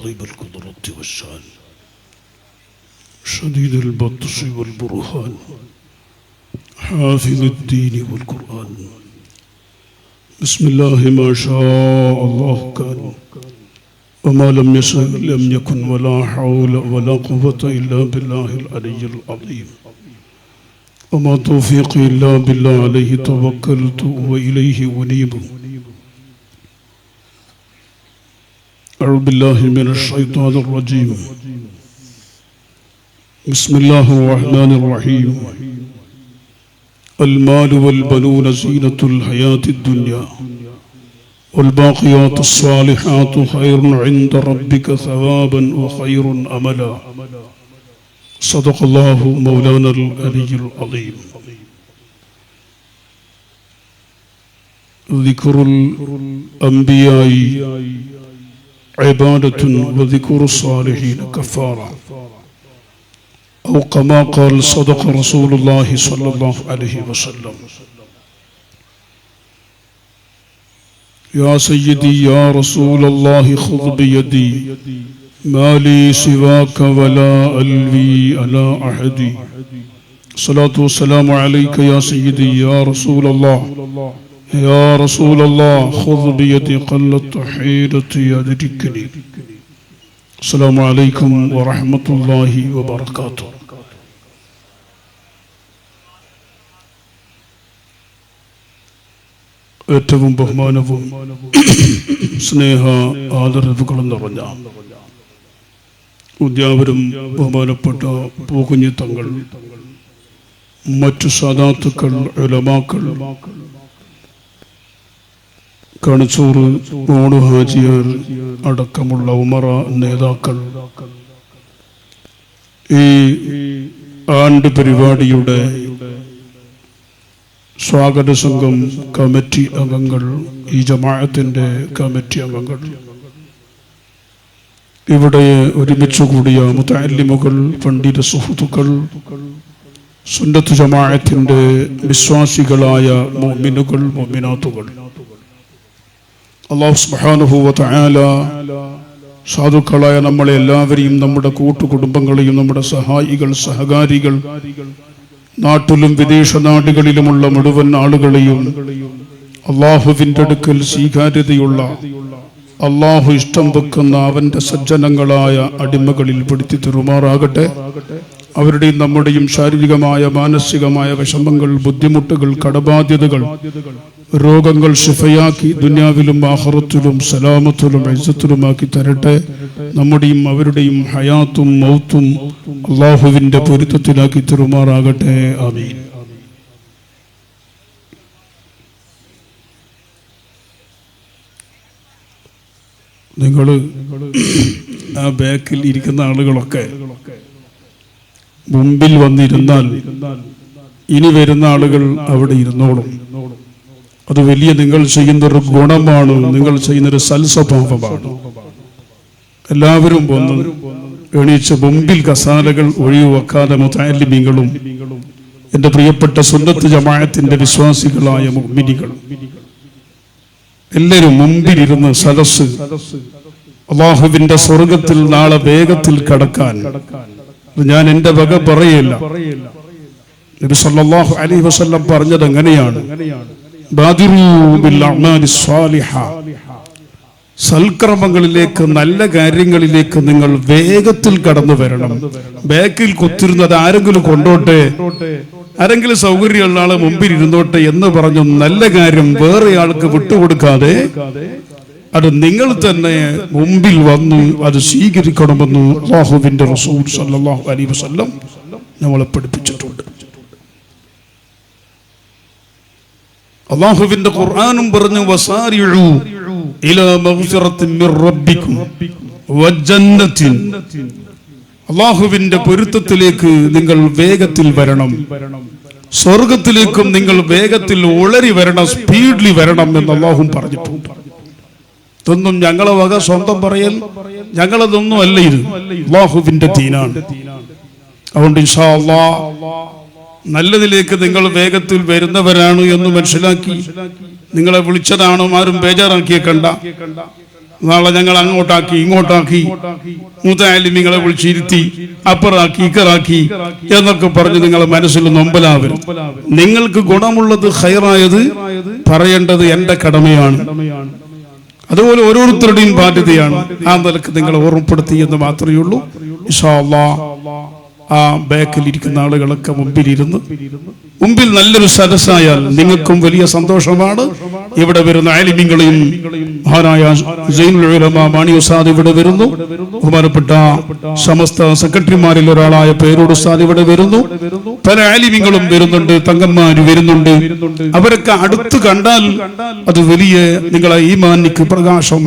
عظيم القدرة والشان شديد البطش والبرهان حافظ الدين والقرآن بسم الله ما شاء الله كان وما لم يشأ لم يكن ولا حول ولا قوة إلا بالله العلي العظيم وما توفيقي إلا بالله عليه توكلت وإليه أنيب أعوذ بالله من الشيطان الرجيم بسم الله الرحمن الرحيم المال والبنون زينة الحياة الدنيا والباقيات الصالحات خير عند ربك ثوابا وخير أملا صدق الله مولانا العلي العظيم ذكر الأنبياء عبادة وذكر الصالحين كفارة أو كما قال صدق رسول الله صلى الله عليه وسلم يا سيدي يا رسول الله خذ بيدي ما لي سواك ولا ألوي على أحد الصلاة والسلام عليك يا سيدي يا رسول الله يا رسول الله خذ بيدي قلت حيرتي يدركني السلام عليكم ورحمة الله وبركاته ഏറ്റവും ബഹുമാനവും സ്നേഹ ആദരവുകളും നിറഞ്ഞ ഉദ്യാവരും ബഹുമാനപ്പെട്ട പൂകുഞ്ഞി തങ്ങൾ മറ്റു സാദാത്തുക്കൾ ഉലമാക്കൾ കണിച്ചൂറ് മോണു ഹാജിയാർ അടക്കമുള്ള ഉമറ നേതാക്കൾ ഈ ആണ്ട് പരിപാടിയുടെ സ്വാഗത സംഘം കമ്മിറ്റി അംഗങ്ങൾ ഈ ജമാഅത്തിന്റെ കമ്മിറ്റി അംഗങ്ങൾ ഇവിടെ ഒരുമിച്ചു കൂടിയ മുതഅല്ലിമുകൾ പണ്ഡിത സുഹൃത്തുക്കൾ സുന്നത്ത് ജമാഅത്തിന്റെ വിശ്വാസികളായ മുഅ്മിനുകൾ മുഅ്മിനാത്തുകൾ അല്ലാഹു സുബ്ഹാനഹു വ തആല സാധുക്കളായ നമ്മളെ എല്ലാവരെയും നമ്മുടെ കൂട്ടുകുടുംബങ്ങളെയും നമ്മുടെ സഹായികൾ സഹകാരികൾ നാട്ടിലും വിദേശ നാടുകളിലുമുള്ള മുഴുവൻ ആളുകളെയും അള്ളാഹുവിൻ്റെ അടുക്കൽ സ്വീകാര്യതയുള്ള അള്ളാഹു ഇഷ്ടം വെക്കുന്ന അവന്റെ സജ്ജനങ്ങളായ അടിമകളിൽ പെടുത്തി തെരുമാറാകട്ടെ. അവരുടെയും നമ്മുടെയും ശാരീരികമായ മാനസികമായ വിഷമങ്ങൾ, ബുദ്ധിമുട്ടുകൾ, കടബാധ്യതകൾ, രോഗങ്ങൾ ശിഫയാക്കി ദുനിയാവിലും ആഖിറത്തിലും സലാമത്തിലും ഇസ്സത്തിലുമാക്കി തരട്ടെ. നമ്മുടെയും അവരുടെയും ഹയാത്തും മൗത്തും അള്ളാഹുവിന്റെ പൊരുത്തത്തിലാക്കി തെരുമാറാകട്ടെ. ആമീൻ. നിങ്ങൾ ആ ബാക്കിൽ ഇരിക്കുന്ന ആളുകളൊക്കെ മുമ്പിൽ വന്നിരുന്നാൽ ഇനി വരുന്ന ആളുകൾ അവിടെ ഇരുന്നോളും. അത് വലിയ നിങ്ങൾ ചെയ്യുന്നൊരു ഗുണമാണ്, നിങ്ങൾ ചെയ്യുന്നൊരു സൽസ്വഭാവമാണ്. എല്ലാവരും വന്ന് എണീച്ച് മുമ്പിൽ കസാലകൾ ഒഴിവാക്കാതെ മുതഅല്ലിമീങ്ങളും എന്റെ പ്രിയപ്പെട്ട സുന്നത്ത് ജമാഅത്തിന്റെ വിശ്വാസികളായ മുഅ്മിനീകൾ എല്ലാവരും മുമ്പിലിരുന്ന് സദസ്സ് അല്ലാഹുവിന്റെ സ്വർഗത്തിൽ നാളെ വേഗത്തിൽ കടക്കാൻ ഞാൻ എന്റെ വക പറയില്ല. നബി സല്ലല്ലാഹു അലൈഹി വസല്ലം പറഞ്ഞത് എങ്ങനെയാണ്? ബാദിറൂ ബിൽ അഅ്മാലിസ് സ്വാലിഹ, സൽക്കർമ്മങ്ങളിലേക്ക്, നല്ല കാര്യങ്ങളിലേക്ക് നിങ്ങൾ വേഗത്തിൽ കടന്നു വരണം. ബാക്കിൽ കുത്തിരുന്നത് ആരെങ്കിലും കൊണ്ടോട്ടെ, ആരെങ്കിലും സൗകര്യമുള്ള ആളെ മുമ്പിൽ ഇരുന്നോട്ടെ എന്ന് പറഞ്ഞു നല്ല കാര്യം വേറെ ആൾക്ക് വിട്ടുകൊടുക്കാതെ അത് നിങ്ങൾ തന്നെ മുമ്പിൽ വന്ന് അത് സ്വീകരിക്കണമെന്ന് അല്ലാഹുവിന്റെ റസൂൽ സല്ലല്ലാഹു അലൈഹി വസല്ലം നമ്മളെ പഠിപ്പിച്ചിട്ടുണ്ട്. അല്ലാഹുവിന്റെ ഖുർആനും പറഞ്ഞു വസാരിഉ ഇലാ മഗ്ഫിറത്തിൻ മിർ റബ്ബിക്കും വജന്നത്തിൻ, അല്ലാഹുവിന്റെ പൊരുത്തത്തിലേക്ക് നിങ്ങൾ വേഗത്തിൽ വരണം, സ്വർഗത്തിലേക്കും നിങ്ങൾ വേഗത്തിൽ ഉളരി വരണം, സ്പീഡിൽ വരണം എന്ന് അല്ലാഹു പറഞ്ഞിട്ടുണ്ട്. ഇതൊന്നും ഞങ്ങളെ വക സ്വന്തം പറയൽ, ഞങ്ങളതൊന്നും അല്ല, ഇത് അല്ലാഹുവിന്റെ ദീനാണ്. അതുകൊണ്ട് ഇൻഷാ അല്ലാഹ് നല്ലതിലേക്ക് നിങ്ങൾ വേഗത്തിൽ വരുന്നവരാണ് എന്ന് മനസ്സിലാക്കി നിങ്ങളെ വിളിച്ചതാണോ ആരും ബേജാറാക്കിയേക്കണ്ട. നാളെ ഞങ്ങൾ അങ്ങോട്ടാക്കി ഇങ്ങോട്ടാക്കി, മുതാലിമിങ്ങളെ വിളിച്ചിരുത്തി, അപ്പറാക്കി ഇക്കറാക്കി എന്നൊക്കെ പറഞ്ഞ് നിങ്ങളെ മനസ്സിൽ നൊമ്പലാവരും. നിങ്ങൾക്ക് ഗുണമുള്ളത് ഖൈറായത് പറയേണ്ടത് എന്റെ കടമയാണ്. അതുപോലെ ഓരോരുത്തരുടെയും ബാധ്യതയാണ്. ആ നിലക്ക് നിങ്ങളെ ഓർമ്മപ്പെടുത്തി എന്ന് മാത്രമേ ഉള്ളൂ. ഇൻഷാ അല്ലാഹ് ആ ബാക്കിലിരിക്കുന്ന ആളുകളൊക്കെ മുമ്പിൽ നല്ലൊരു സദസ്സായാൽ നിങ്ങൾക്കും വലിയ സന്തോഷമാണ്. ഇവിടെ വരുന്ന ആലിമീങ്ങളെയും മഹാനായ സൈനുൽ ഉലമ മാണി ഉസ്താദ് ഇവിടെ വരുന്നു. ബഹുമാനപ്പെട്ട സമസ്ത സെക്രട്ടറിമാരിൽ ഒരാളായ പേരോട് ഉസ്താദ് ഇവിടെ വരുന്നു. പല ആലിമീങ്ങളും വരുന്നുണ്ട്, തങ്ങന്മാര് വരുന്നുണ്ട്. അവരൊക്കെ അടുത്ത് കണ്ടാൽ അത് വലിയ നിങ്ങളെ ഈമാനിക്ക് പ്രകാശം,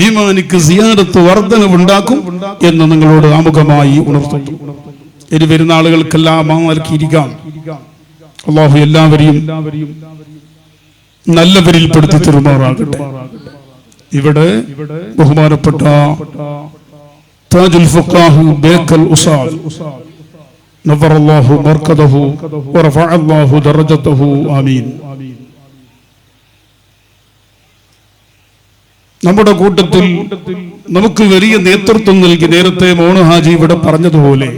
ഈമാനിക്ക് സിയാദത്ത് വർധനവുണ്ടാക്കും എന്ന് നിങ്ങളോട് ആമുഖമായി ഉണർത്തുന്നു. ഇനി വരുന്ന ആളുകൾക്കെല്ലാം നൽകിയിരിക്കാം. അല്ലാഹു എല്ലാവരെയും നല്ലവരിൽ പെടുത്തി തെരുമാറാകട്ടെ. ഇവിടെ ബഹുമാനപ്പെട്ട താജുൽ ഫഖാഹ് ബേക്കൽ ഉസാദ് നവറല്ലാഹു ബർക്കതഹു വറഫഅല്ലാഹു ദറജതഹു ആമീൻ. നമ്മുടെ കൂട്ടത്തിൽ നമുക്ക് വലിയ നേതൃത്വം നൽകി നേരത്തെ മോണു ഹാജി ഇവിടെ പറഞ്ഞതുപോലെ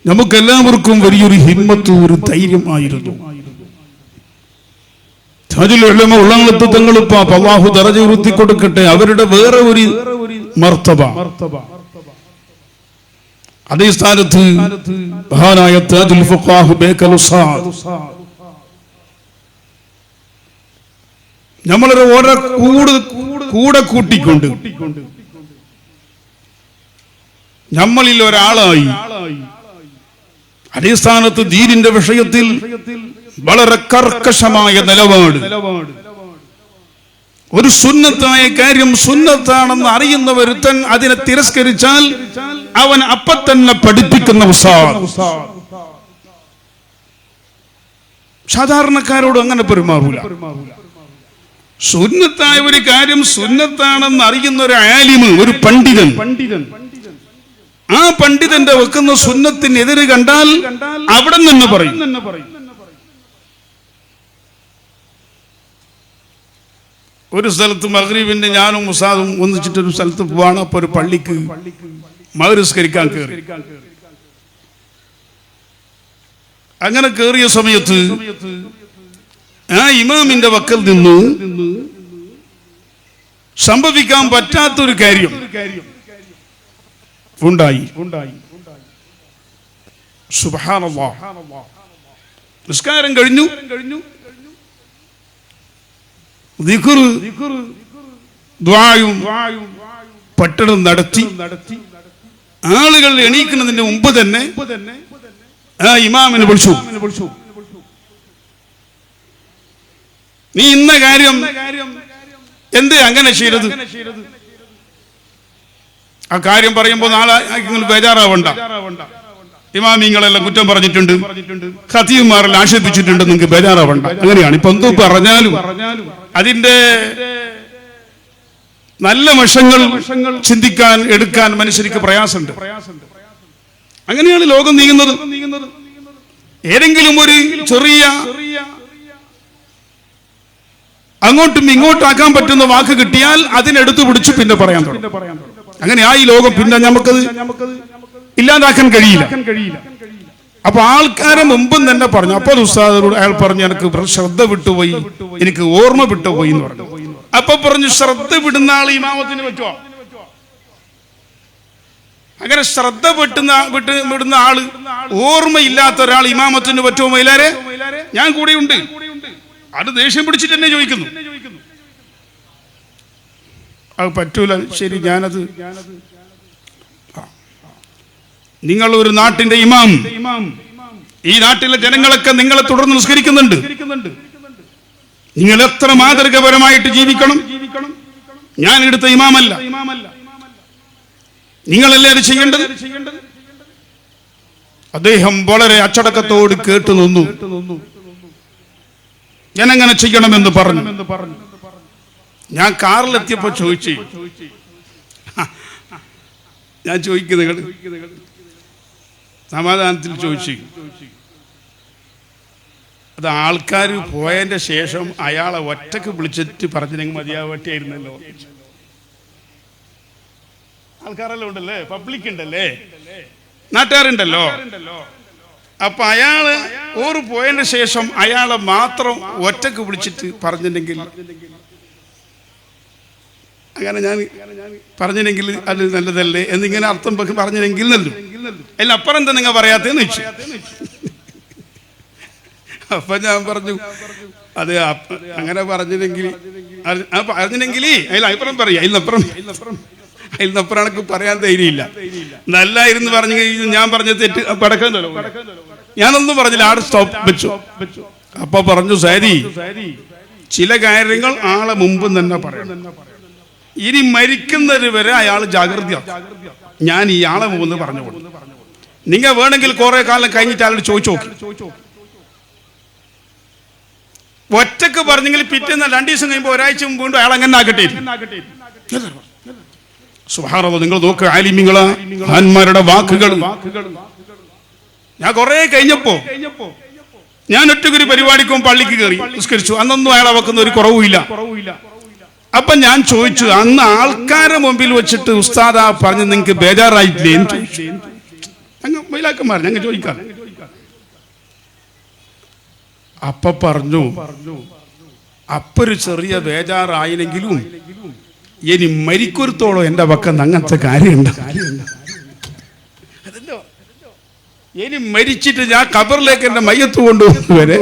നമുക്കെല്ലാവർക്കും വലിയൊരു ഹിമ്മത്ത്, ഒരു ധൈര്യമായിരുന്നു. താജുൽ ഉലമ ഉള്ളാളത്ത് തങ്ങളിപ്പ അല്ലാഹു ദറജ ഉയർത്തി കൊടുക്കട്ടെ. അവരുടെ വേറെ ഒരു മർത്തബ, അതേ സ്ഥാനത്ത് മഹാനായ താജുൽ ഫഖാഹ് ബേക്കൽ ഉസ്താദ് നമ്മളൊരു ഓരോ കൂടെ കൂട്ടിക്കൊണ്ട് നമ്മളിൽ ഒരാളായി അതേ സ്ഥാനത്ത് ദീനിന്റെ വിഷയത്തിൽ വളരെ കർക്കശമായ നിലപാട്, ഒരു സുന്നത്തായ കാര്യം സുന്നത്താണെന്ന് അറിയുന്ന ഒരുത്തൻ അതിനെ തിരസ്കരിച്ചാൽ അവൻ അപ്പത്തന്നെ പഠിപ്പിക്കുന്ന ഉസ്താദ്. സാധാരണക്കാരോട് അങ്ങനെ പെരുമാറൂല. സുന്നത്തായ ഒരു കാര്യം സുന്നത്താണെന്ന് അറിയുന്ന ഒരു ആലിമ്, ഒരു പണ്ഡിതൻ, ആ പണ്ഡിതന്റെ വെക്കുന്ന സുന്നത്തിനെതിരെ കണ്ടാൽ അവിടെ നിന്ന് പറയും. ഒരു സ്ഥലത്ത് മഗ്രിബിന്റെ ഞാനും മുസാദും ഒന്നിച്ചിട്ടൊരു സ്ഥലത്ത് പോവാണ്. അപ്പൊ ഒരു പള്ളിക്ക് മഗ്‌രിബിസ്കരിക്കാൻ കയറി. അങ്ങനെ കയറിയ സമയത്ത് ആ ഇമാമിന്റെ വക്കൽ നിന്ന് സംഭവിക്കാൻ പറ്റാത്തൊരു കാര്യം ഉണ്ടായി. സുബ്ഹാനല്ലാഹ്. നിസ്കാരം കഴിഞ്ഞു, ദിക്റ് ദുആയും പട്ടണം നടത്തി. ആളുകൾ എണീക്കുന്നതിന് മുമ്പ് തന്നെ ആ ഇമാമിനെ വിളിച്ചു. നീ ഇന്ന കാര്യം എന്ത് അങ്ങനെ ചെയ്തത്? ആ കാര്യം പറയുമ്പോൾ നാളെ ബേജാറാവണ്ട. ഇമാമിങ്ങളെല്ലാം കുറ്റം പറഞ്ഞിട്ടുണ്ട്, ഖതീബുമാരെല്ലാം ആക്ഷേപിച്ചിട്ടുണ്ട്, നിങ്ങൾക്ക് ബേജാറാവണ്ട. അങ്ങനെയാണ്. ഇപ്പൊ എന്തോ പറഞ്ഞാലും അതിന്റെ നല്ല വശങ്ങൾ ചിന്തിക്കാൻ എടുക്കാൻ മനുഷ്യർക്ക് പ്രയാസമുണ്ട്. അങ്ങനെയാണ് ലോകം നീങ്ങുന്നത്. ഏതെങ്കിലും ഒരു ചെറിയ അങ്ങോട്ടും ഇങ്ങോട്ടാക്കാൻ പറ്റുന്ന വാക്ക് കിട്ടിയാൽ അതിനെടുത്തു പിടിച്ച് പിന്നെ പറയാൻ തുടങ്ങും. അങ്ങനെ ആ ഈ ലോകം പിന്നെ നമുക്കത് ഇല്ലാതാക്കാൻ കഴിയില്ല. അപ്പൊ ആൾക്കാരെ മുമ്പും തന്നെ പറഞ്ഞു. അപ്പൊ ഉസ്താദോട് അയാൾ പറഞ്ഞു, എനിക്ക് ശ്രദ്ധ വിട്ടുപോയി, എനിക്ക് ഓർമ്മ വിട്ടുപോയി എന്ന് പറഞ്ഞു. അപ്പൊ പറഞ്ഞു, ശ്രദ്ധ വിടുന്ന ആൾ ഇമാമത്തിന് പറ്റുമോ? അങ്ങനെ ശ്രദ്ധ വിടുന്ന ആള്, ഓർമ്മയില്ലാത്ത ഒരാൾ ഇമാമത്തിന് പറ്റുമോ? മൈലാരെ, ഞാൻ കൂടെയുണ്ട്. അത് ദേഷ്യം പിടിച്ചിട്ട് തന്നെ ചോദിക്കുന്നു. അത് പറ്റൂല. ശരി, ഞാനത് നിങ്ങൾ ഒരു നാട്ടിന്റെ ഇമാം, ഈ നാട്ടിലെ ജനങ്ങളൊക്കെ നിങ്ങളെ തുടർന്ന് നിസ്കരിക്കുന്നുണ്ട്. നിങ്ങൾ എത്ര മാതൃകപരമായിട്ട് ജീവിക്കണം. ഞാൻ എടുത്ത ഇമാമല്ല, നിങ്ങളല്ലേ അത് ചെയ്യേണ്ടത്. അദ്ദേഹം വളരെ അച്ചടക്കത്തോട് കേട്ടു നിന്നു. ഞാനെങ്ങനെ ചെയ്യണമെന്ന് പറഞ്ഞു. ഞാൻ കാറിലെത്തിയപ്പോ ചോദിച്ചു, ഞാൻ ചോദിക്കുന്നത് സമാധാനത്തിൽ ചോദിച്ചു, അത് ആൾക്കാർ പോയതിന്റെ ശേഷം അയാളെ ഒറ്റക്ക് വിളിച്ചിട്ട് പറഞ്ഞെങ്കിൽ മതിയാവട്ടായിരുന്നല്ലോ. ആൾക്കാരെല്ലാം ഉണ്ടല്ലേ, പബ്ലിക് ഉണ്ടല്ലേ, നാട്ടുകാരുണ്ടല്ലോ. അപ്പൊ അയാള് ഓറ് പോയതിന് ശേഷം അയാളെ മാത്രം ഒറ്റക്ക് വിളിച്ചിട്ട് പറഞ്ഞിട്ടുണ്ടെങ്കിൽ, അങ്ങനെ ഞാൻ പറഞ്ഞില്ലെങ്കിൽ അത് നല്ലതല്ലേ എന്നിങ്ങനെ അർത്ഥം പറഞ്ഞില്ലെങ്കിൽ നല്ലു. അതിനപ്പുറം എന്താ നിങ്ങൾ പറയാത്തേന്ന് വെച്ചു. അപ്പൊ ഞാൻ പറഞ്ഞു അത് അങ്ങനെ പറഞ്ഞില്ലെങ്കിൽ അതിൽ അഭിപ്രായം പറയാ, അതിനപ്പുറം എനിക്ക് പറയാൻ ധൈര്യമില്ല. നല്ലായിരുന്നു പറഞ്ഞു ഞാൻ പറഞ്ഞ തെറ്റ് പടക്കാൻ ഞാനൊന്നും പറഞ്ഞില്ല, ആട് സ്റ്റോപ്പ് വെച്ചു. അപ്പൊ പറഞ്ഞു സാരി ചില കാര്യങ്ങൾ ആളെ മുമ്പ് തന്നെ പറയണം, ഇനി മരിക്കുന്നത് വരെ അയാൾ ജാഗ്രത. ഞാൻ ഈ ആളെ മുമ്പ് പറഞ്ഞു കൊടുത്തു, നിങ്ങൾ വേണമെങ്കിൽ കുറെ കാലം കഴിഞ്ഞിട്ട് അയാളോട് ചോദിച്ചു നോക്കി. ഒറ്റക്ക് പറഞ്ഞെങ്കിൽ പിറ്റേന്ന് 2 ദിവസം കഴിയുമ്പോൾ ഒരാഴ്ച മുമ്പ് കൊണ്ട് അയാൾ അങ്ങനെ ആകട്ടെ. സുബ്ഹാനല്ലാഹ്, നിങ്ങൾ നോക്ക് ആലിമീങ്ങളാ മഹാന്മാരുടെ വാക്കുകൾ. ഞാൻ കുറെ കഴിഞ്ഞപ്പോ ഞാൻ ഒറ്റക്കൊരു പരിപാടിക്കും പള്ളിക്ക് കയറി നിസ്കരിച്ചു. അന്നൊന്നും അയാളെ വെക്കുന്ന ഒരു കുറവുമില്ല. അപ്പൊ ഞാൻ ചോദിച്ചു, അന്ന് ആൾക്കാരെ മുമ്പിൽ വെച്ചിട്ട് ഉസ്താദാ പറഞ്ഞ് നിങ്ങൾക്ക് ബേജാറായിട്ടില്ലേ എന്ന് ചോദിച്ചു. ഞങ്ങൾ മൈലാക്കന്മാർ ഞങ്ങൾ ചോദിക്കാം. അപ്പൊ പറഞ്ഞു അപ്പൊരു ചെറിയ ബേജാറായില്ലെങ്കിലും ഇനി മരിക്കൊരുത്തോളം എന്റെ പക്കം അങ്ങനത്തെ കാര്യമുണ്ട്. ഇനി മരിച്ചിട്ട് ഞാൻ ഖബറിലേക്ക് എന്റെ മയ്യത്ത് കൊണ്ടുവരെ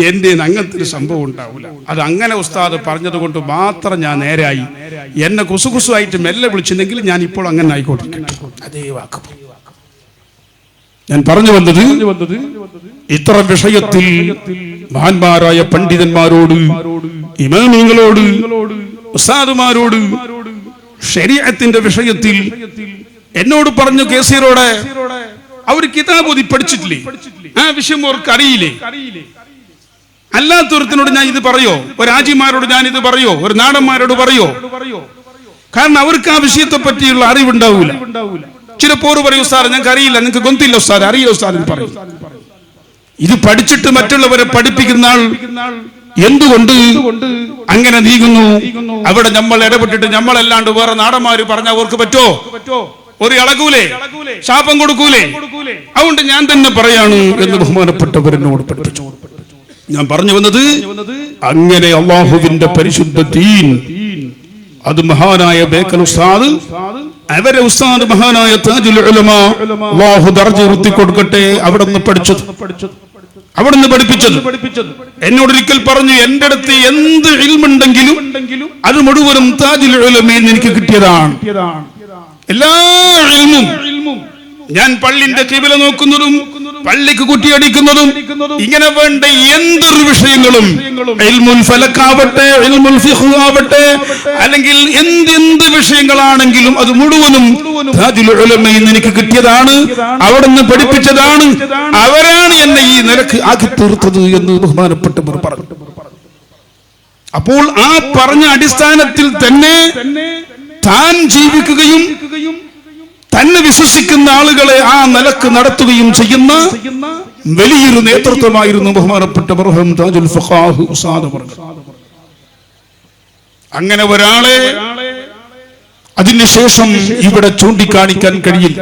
എന്റെ അങ്ങനത്തെ ഒരു സംഭവം ഉണ്ടാവില്ല. അത് അങ്ങനെ ഉസ്താദ് പറഞ്ഞത് കൊണ്ട് മാത്രം ഞാൻ നേരായി. എന്നെ കുസുകുസുമായിട്ട് മെല്ലെ വിളിച്ചിട്ടുണ്ടെങ്കിൽ ഞാൻ ഇപ്പോൾ അങ്ങനെ ആയിക്കോട്ടെ. അതേ വാക്ക് ഞാൻ പറഞ്ഞു വന്നത്, ഇത്തരം വിഷയത്തിൽ മഹാന്മാരായ പണ്ഡിതന്മാരോട്, ഇമാമിങ്ങളോട്, ഉസ്താദുമാരോട് ശരീഅത്തിന്റെ വിഷയത്തിൽ എന്നോട് പറഞ്ഞു കേസീറോടെ അവർ കിതാബ് ഓതി പഠിച്ചിട്ടില്ലേ, ആ വിഷയം അവർക്ക് അറിയില്ലേ. അല്ലാത്തവരത്തിനോട് ഞാൻ ഇത് പറയോ, ഒരു ആജിമാരോട് ഞാൻ ഇത് പറയോ, ഒരു നാടന്മാരോട് പറയോ? കാരണം അവർക്ക് ആ വിഷയത്തെ പറ്റിയുള്ള അറിവുണ്ടാവൂല. ചിലപ്പോൾ പറയൂ ഉസ്താദ് ഞങ്ങൾക്ക് അറിയില്ല, നിങ്ങൾക്ക് ഗൊന്തില്ല ഉസ്താദ്, അറിയില്ല ഉസ്താദ് പറയും. ഇത് പഠിച്ചിട്ട് മറ്റുള്ളവരെ പഠിപ്പിക്കുന്ന ആൾ എന്തുകൊണ്ട് അങ്ങനെ നീങ്ങുന്നു? അവിടെ നമ്മൾ ഇടപെട്ടിട്ട് നമ്മളല്ലാണ്ട് വേറെ നാടന്മാര് പറഞ്ഞാൽ അവർക്ക് പറ്റോ? ഒരു ഇളകൂലേ, ശാപം കൊടുക്കൂലേ? അതുകൊണ്ട് ഞാൻ തന്നെ പറയാണ് എന്ന് ബഹുമാനപ്പെട്ടവരെന്നോട് പഠിപ്പിച്ചു. ഞാൻ പറഞ്ഞു വന്നത്, അങ്ങനെ അള്ളാഹുവിന്റെ പരിശുദ്ധ ദീൻ അത് മഹാനായ ബേക്കൽ ഉസ്താദ്, അവരെ ഉസ്താദ് മഹാനായ താജുൽ ഉലമ അല്ലാഹു ദർജ ഉയർത്തി കൊടുക്കട്ടെ, അവിടെ നിന്ന് പഠിച്ചത്, അവിടെ നിന്ന് പഠിപ്പിച്ചത്. എന്നോടൊരിക്കൽ പറഞ്ഞു, എന്റെ അടുത്ത് എന്ത് ഇൽമുണ്ടെങ്കിലും അത് മുഴുവനും താജുൽ ഉലമയിൽ എനിക്ക് കിട്ടിയതാണ്. എല്ലാ ഇൽമും ഞാൻ പള്ളിന്റെ ഖിബല നോക്കുന്നതും പള്ളിക്ക് കുറ്റിയടിക്കുന്നതും ഇങ്ങനെ വേണ്ട എന്തൊരു വിഷയങ്ങളും, ഇൽമുൽ ഫലക്കാവട്ടെ, ഇൽമുൽ ഫിഖ് ആവട്ടെ, അല്ലെങ്കിൽ എന്ത് വിഷയങ്ങളാണെങ്കിലും അത് മുഴുവനും താജുൽ ഉലമയിൽ എനിക്ക് കിട്ടിയതാണ്, അവിടെ നിന്ന് പഠിപ്പിച്ചതാണ്. അവരാണ് എന്നെ ഈ നിലക്ക് ആക്കി തീർത്തത് എന്ന് ബഹുമാനപ്പെട്ടവർ പറഞ്ഞു. അപ്പോൾ ആ പറഞ്ഞ അടിസ്ഥാനത്തിൽ തന്നെ താൻ ജീവിക്കുകയും തന്നെ വിശ്വസിക്കുന്ന ആളുകളെ ആ നിലക്ക് നടത്തുകയും ചെയ്യുന്ന വലിയൊരു നേതൃത്വമായിരുന്നു ബഹുമാനപ്പെട്ട മർഹൂം താജുൽ ഫഖാഹ് ഉസ്താദ് വർഗ. അങ്ങനെ ഒരാളെ അതിനുശേഷം ഇവിടെ ചൂണ്ടിക്കാണിക്കാൻ കഴിയില്ല.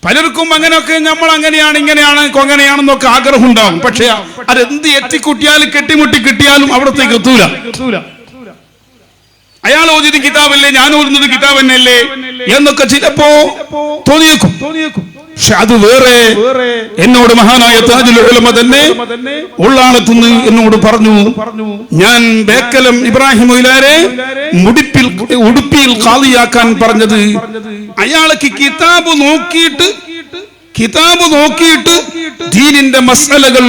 പലർക്കും അങ്ങനെയൊക്കെ നമ്മൾ അങ്ങനെയാണ് ഇങ്ങനെയാണ് അങ്ങനെയാണെന്നൊക്കെ ആഗ്രഹം ഉണ്ടാവും. പക്ഷെ അതെന്ത് എത്തിക്കുട്ടിയാലും കെട്ടിമുട്ടി കിട്ടിയാലും അവിടത്തേക്ക് എത്തൂല. അയാൾ ഓതിയത് കിതാബല്ലേ, ഞാൻ ഓതുന്നത് കിതാബ് തന്നെയല്ലേ എന്നൊക്കെ ചിലപ്പോ തോന്നിയേക്കും. പക്ഷെ അത് വേറെ. എന്നോട് മഹാനായ താജുൽ ഉലമ തന്നെ ഉള്ളാളത്തുനിന്ന് എന്നോട് പറഞ്ഞു, ഞാൻ ബേക്കലം ഇബ്രാഹിം മൗലാരെ ഉടുപ്പിയിൽ ഖാദിയാക്കാൻ പറഞ്ഞത് അയാൾക്ക് കിതാബ് നോക്കിയിട്ട് ദീനിന്റെ മസലകൾ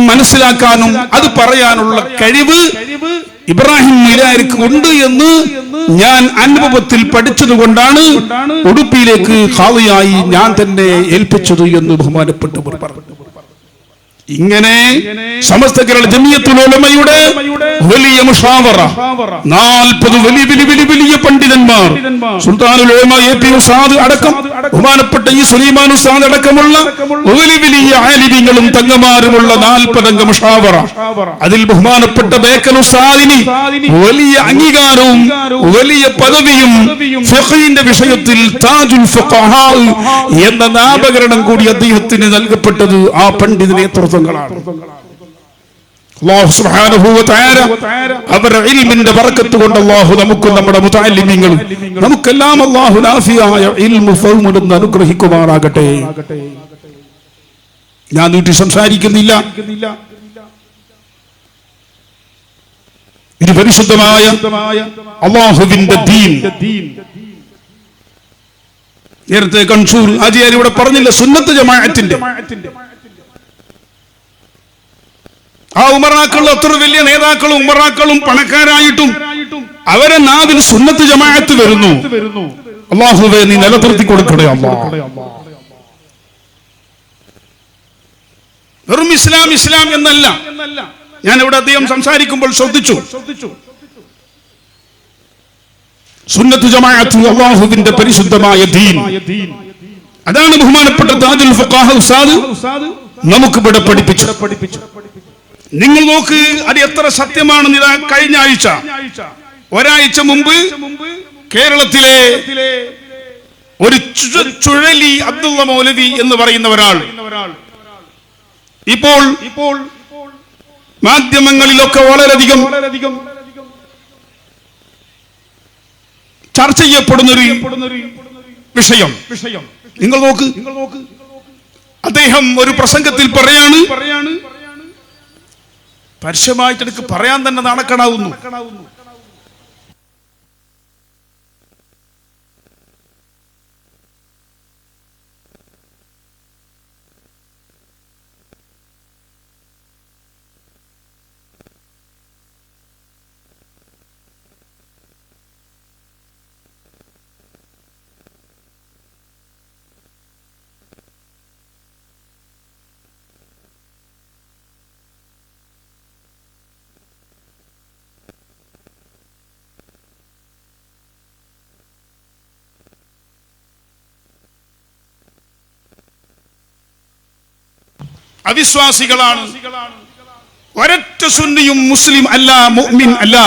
മനസ്സിലാക്കാനും അത് പറയാനുള്ള കഴിവ് ഇബ്രാഹിം മൗലാരിക്ക് ഉണ്ട് എന്ന് ഞാൻ അനുഭവത്തിൽ പഠിച്ചത് കൊണ്ടാണ് ഉടുപ്പിയിലേക്ക് ഖാദിയായി ഞാൻ തന്നെ ഏൽപ്പിച്ചത് എന്ന് ബഹുമാനപ്പെട്ടവർ പറഞ്ഞു. ഇങ്ങനെ സമസ്ത കേരള ജമിയത്തുൽ ഉലമയുടെ വലിയ മുഷാവറ, 40 വലിയ പണ്ഡിതന്മാർ പണ്ഡിതന്മാർ, സുൽത്താനുൽ ഉലമ എ.പി. ഉസ്താദ് അടക്കം, ബഹുമാനപ്പെട്ട ഈ സുലൈമാൻ ഉസ്താദ് അടക്കമുള്ള വലിയ വലിയ ആലിമീങ്ങളും തങ്ങമാരുമുള്ള 40 അംഗ മുഷാവറ. അതിൽ ബഹുമാനപ്പെട്ട ബേക്കൽ ഉസ്താദിന് വലിയ അംഗീകാരവും വലിയ പദവിയും ഫിഖ്ഹിന്റെ വിഷയത്തിൽ താജുൽ ഫുഖഹാ എന്ന നാമകരണം കൂടി അദ്ദേഹത്തിന് നൽകപ്പെട്ടത് ആ പണ്ഡിത നേതൃത്വങ്ങളാണ്. അല്ലാഹു സുബ്ഹാനഹു വ തആല അവരുടെ ഇൽമിന്റെ ബറക്കത്ത് കൊണ്ട് അല്ലാഹു നമുക്കും നമ്മുടെ മുതഅല്ലിമീങ്ങളും നമുക്കെല്ലാം അല്ലാഹു നാഫിയായ ഇൽമു ഫഹ്മുൻ അനുഗ്രഹിക്കുമാറാകട്ടെ. ഞാൻ നീട്ടി സംസാരിക്കുന്നില്ല. ഇത് പരിശുദ്ധമായ അല്ലാഹുവിന്റെ ദീൻ. നേരത്തെ കൺസൂർ ആജിയാർ ഇവിടെ പറഞ്ഞില്ല, സുന്നത്ത് ജമാഅത്തിന്റെ ആ ഉമറാക്കളും അത്ര വലിയ നേതാക്കളും ഉമറാക്കളും പണക്കാരായിട്ടും അവരെ നാവിൽ സുന്നത്ത് ജമാഅത്ത് വരുന്നു. അല്ലാഹുവേ നീ നിലനിർത്തി കൊടുക്കണേ അല്ലാഹ്. വെറും ഇസ്ലാം ഇസ്ലാം എന്നല്ല. ഞാൻ ഇവിടെ അദ്ദേഹം സംസാരിക്കുമ്പോൾ ശ്രദ്ധിച്ചു, സുന്നത്ത് ജമാഅത്ത് അല്ലാഹുവിന്റെ പരിശുദ്ധമായ ദീൻ. അതാണ് ബഹുമാനപ്പെട്ട താജുൽ ഫുഖഹാ ഉസ്താദ് നമുക്ക് ഇവിടെ പഠിപ്പിച്ചു. നിങ്ങൾ നോക്ക്, അത് എത്ര സത്യമാണെന്ന്. ഇതാ കഴിഞ്ഞ ആഴ്ച, ഒരാഴ്ച മുമ്പ് കേരളത്തിലെ ഒരു ചുഴലി അബ്ദുള്ള മൗലവി എന്ന് പറയുന്ന ഒരാൾ ഇപ്പോൾ മാധ്യമങ്ങളിലൊക്കെ വളരെയധികം ചർച്ച ചെയ്യപ്പെടുന്നൊരു വിഷയം. നിങ്ങൾ നോക്ക്, അദ്ദേഹം ഒരു പ്രസംഗത്തിൽ പറയാണ്, പരസ്യമായിട്ട് എനിക്ക് പറയാൻ തന്നെ നാണക്കേടാവുന്നു. അവിശ്വാസികളാണ്, ഒരൊറ്റ സുന്നിയും മുസ്ലിം അല്ല, മുഅ്മിൻ അല്ല,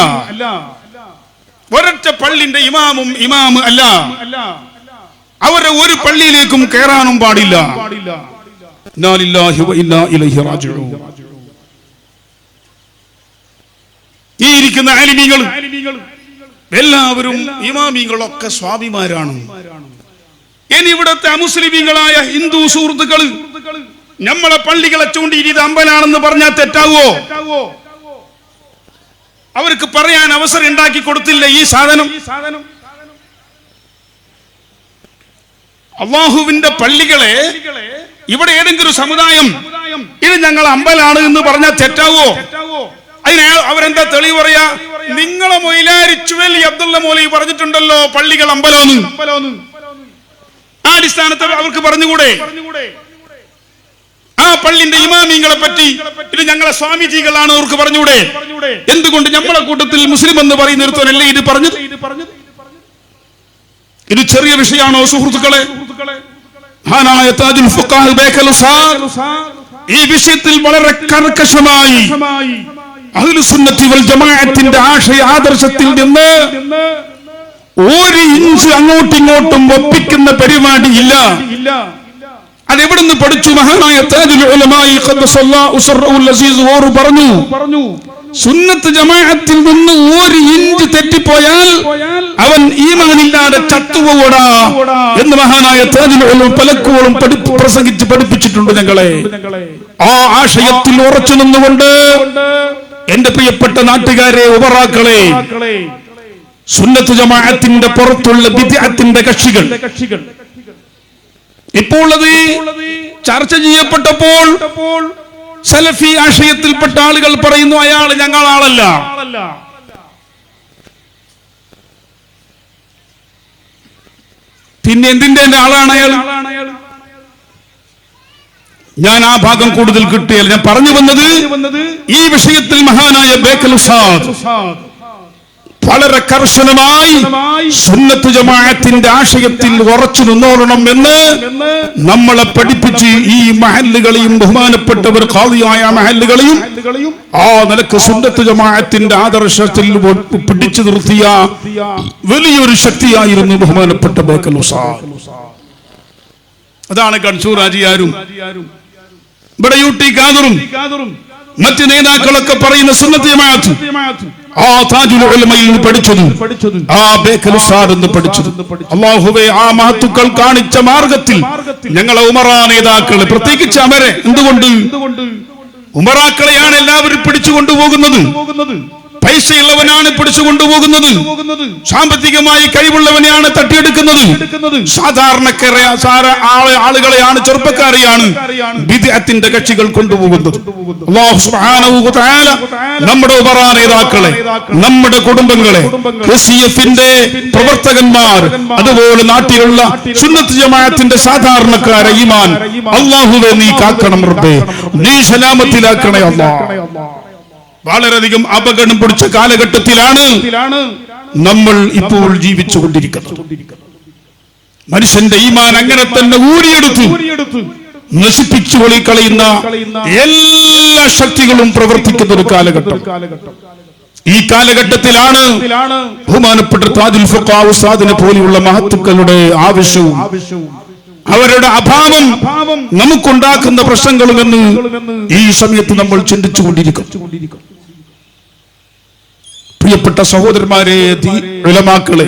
ഒരൊറ്റ പള്ളിന്റെ ഇമാം അല്ല, അവരെ ഒരു പള്ളിയിലേക്കും കയറാനും പാടില്ല. ഇന്നാ ലില്ലാഹി വ ഇന്നാ ഇലൈഹി റാജിഊൻ. ഈ ഇരിക്കുന്ന ആലിമീങ്ങൾ എല്ലാവരും ഇമാമിങ്ങളൊക്കെ സ്വാമിമാരാണ്. ഇനി ഇവിടുത്തെ അമുസ്ലിമീങ്ങളായ ഹിന്ദു സുഹൃത്തുക്കൾ നമ്മളെ പള്ളികളെ ചൂണ്ടി ഇത് അമ്പലാണെന്ന് പറഞ്ഞാൽ തെറ്റാവോ? അവർക്ക് പറയാൻ അവസരം ഉണ്ടാക്കി കൊടുത്തില്ല ഈ സാധനം. അല്ലാഹുവിന്റെ പള്ളികളെ ഇവിടെ ഏതെങ്കിലും സമുദായം ഇത് ഞങ്ങൾ അമ്പലാണ് എന്ന് പറഞ്ഞാൽ തെറ്റാവോ? അതിന് അവരെന്താ തെളിവ് പറയാ? നിങ്ങളെ മൊയിലാരി ചുഴലി അബ്ദുള്ള മൗലവി പറഞ്ഞിട്ടുണ്ടല്ലോ പള്ളികൾ അമ്പലോന്ന്. ആ അടിസ്ഥാനത്തിൽ അവർക്ക് പറഞ്ഞുകൂടെ? ആ പള്ളിന്റെ ഇമാമിങ്ങളെ പറ്റി ഇത് ഞങ്ങളെ സ്വാമിജികളാണ് അവർക്ക് പറഞ്ഞൂടെ? എന്തുകൊണ്ട് നമ്മളെ കൂട്ടത്തിൽ മുസ്ലിം എന്ന് പറയുന്നിടത്തല്ലേ ഇത് പറഞ്ഞത്? ഇത് ചെറിയ വിഷയമാണോ സുഹൃത്തുക്കളെ? മഹാനായ താജുൽ ഫുഖഹാ ബേക്കൽ ഉസ്താദ് ഈ വിഷയത്തിൽ വളരെ കർക്കശമായി അഹ്ലുസ് സുന്നത്തി വൽ ജമാഅത്തിന്റെ ആശയ ആദർശത്തിൽ നിന്ന് ഒരു ഇഞ്ച് അങ്ങോട്ടും ഇങ്ങോട്ടും ഒപ്പിക്കുന്ന പരിപാടി ഇല്ല. അതെവിടുന്ന് പഠിച്ചു? മഹാനായ താജുൽ ഉലമാഇ ഖദ്ദസല്ലാഹു ഉസ്റഹുൽ അസീസ് ഓർ പറഞ്ഞു, സുന്നത്ത് ജമാഅത്തിൽ നിന്ന് ഒരു ഇഞ്ച് തെറ്റിപ്പോയാൽ അവൻ ഈമാനില്ലാതെ ചത്തുപോകൂടാ എന്ന് മഹാനായ താജുൽ ഉലമ പലപ്പോഴും പ്രസംഗിച്ച് പഠിപ്പിച്ചിട്ടുണ്ട് ഞങ്ങളെ. ആ ആശയത്തിൽ ഉറച്ചു നിന്നുകൊണ്ട് എന്റെ പ്രിയപ്പെട്ട നാട്ടുകാരെ, ഉമറാക്കളെ, സുന്നത്ത് ജമാഅത്തിന്റെ പുറത്തുള്ള ബിദ്അത്തിന്റെ കക്ഷികൾ ഇപ്പോൾ അത് ചർച്ച ചെയ്യപ്പെട്ടപ്പോൾ സലഫി ആശയത്തിൽപ്പെട്ട ആളുകൾ പറയുന്നു അയാൾ ഞങ്ങൾ ആളല്ല. പിന്നെ എന്തിന്റെ ആളാണ് അയാൾ? ഞാൻ ആ ഭാഗം കൂടുതൽ കിട്ടിയാൽ ഞാൻ പറഞ്ഞു വന്നത് ഈ വിഷയത്തിൽ മഹാനായ ബേക്കൽ ഉസ്താദ് വളരെ കർശനമായി സുന്നത്ത് ജമാഅത്തിന്റെ ആശയത്തിൽ ഉറച്ചു നിന്നോളണം എന്ന് നമ്മളെ പഠിപ്പിച്ച് ഈ മഹല്ലുകളെയും ബഹുമാനപ്പെട്ടവർ ഖാദിയായ മഹല്ലുകളെയും ആ നിലക്ക് സുന്നത്ത് ജമാഅത്തിന്റെ ആദർശത്തിൽ പിടിച്ചു നിർത്തിയ വലിയൊരു ശക്തിയായിരുന്നു ബഹുമാനപ്പെട്ട ബേക്കൽ ഉസ്താദ്. അതാണ് കൺസൂർ ഹാജിയാരും ഇവിടെ യൂട്ടി ഖാദറും മറ്റ് നേതാക്കളൊക്കെ പറയുന്ന സുന്നത്ത് ജമാഅത്ത് ആ താജുൽ ഉലമയിൽ പഠിച്ചത്, ആ ബേക്കൽ ഉസ്താദ് എന്ന് പഠിച്ചത്. അല്ലാഹുവേ, ആ മഹത്തുക്കൾ കാണിച്ച മാർഗത്തിൽ ഞങ്ങളെ ഉമറാ നേതാക്കൾ, പ്രത്യേകിച്ച് അവരെ, എന്തുകൊണ്ട് ഉമറാക്കളെയാണ് എല്ലാവരും പിടിച്ചു കൊണ്ടുപോകുന്നത്? പൈസയുള്ളവനാണ് പിടിച്ചു കൊണ്ടുപോകുന്നത്, സാമ്പത്തികമായി കഴിവുള്ളവനെയാണ് തട്ടിയെടുക്കുന്നത്. ആളുകളെയാണ്, ചെറുപ്പക്കാരെയാണ് ബിദ്അത്തിന്റെ കക്ഷികൾ കൊണ്ടുപോകുന്നത്. അല്ലാഹു സുബ്ഹാനഹു വ തആല നമ്മുടെ ഉമറാ നേതാക്കളെ, നമ്മുടെ കുടുംബങ്ങളെ, KCF-ന്റെ പ്രവർത്തകന്മാർ, അതുപോലെ നാട്ടിലുള്ള സുന്നത്ത് ജമാഅത്തിന്റെ സാധാരണക്കാരെ ഈമാൻ അല്ലാഹുവേ നീ കാക്കണം റബ്ബേ, നീ സലാമത്തിലാക്കണേ അല്ലാഹ്. വളരെയധികം അപകടം പിടിച്ച കാലഘട്ടത്തിലാണ് നമ്മൾ ഇപ്പോൾ ജീവിച്ചുകൊണ്ടിരിക്കുന്നത്. മനുഷ്യന്റെ ഈമാൻ അങ്ങനെ തന്നെ ഊരിയെടുത്ത് നശിപ്പിച്ചു കളയുന്ന എല്ലാ ശക്തികളും പ്രവർത്തിക്കുന്ന ഒരു കാലഘട്ടം. ഈ കാലഘട്ടത്തിലാണ് ബഹുമാനപ്പെട്ട താജുൽ ഫഖാ ഉസ്താദിനെ പോലെയുള്ള മഹത്തുക്കളുടെ ആവശ്യവും അവരുടെ അഭാവം നമുക്കുണ്ടാക്കുന്ന പ്രശ്നങ്ങളുമെന്ന് ഈ സമയത്ത് നമ്മൾ ചിന്തിച്ചുകൊണ്ടിരിക്കും. പ്രിയപ്പെട്ട സഹോദരന്മാരെ, ഉലമാക്കളെ,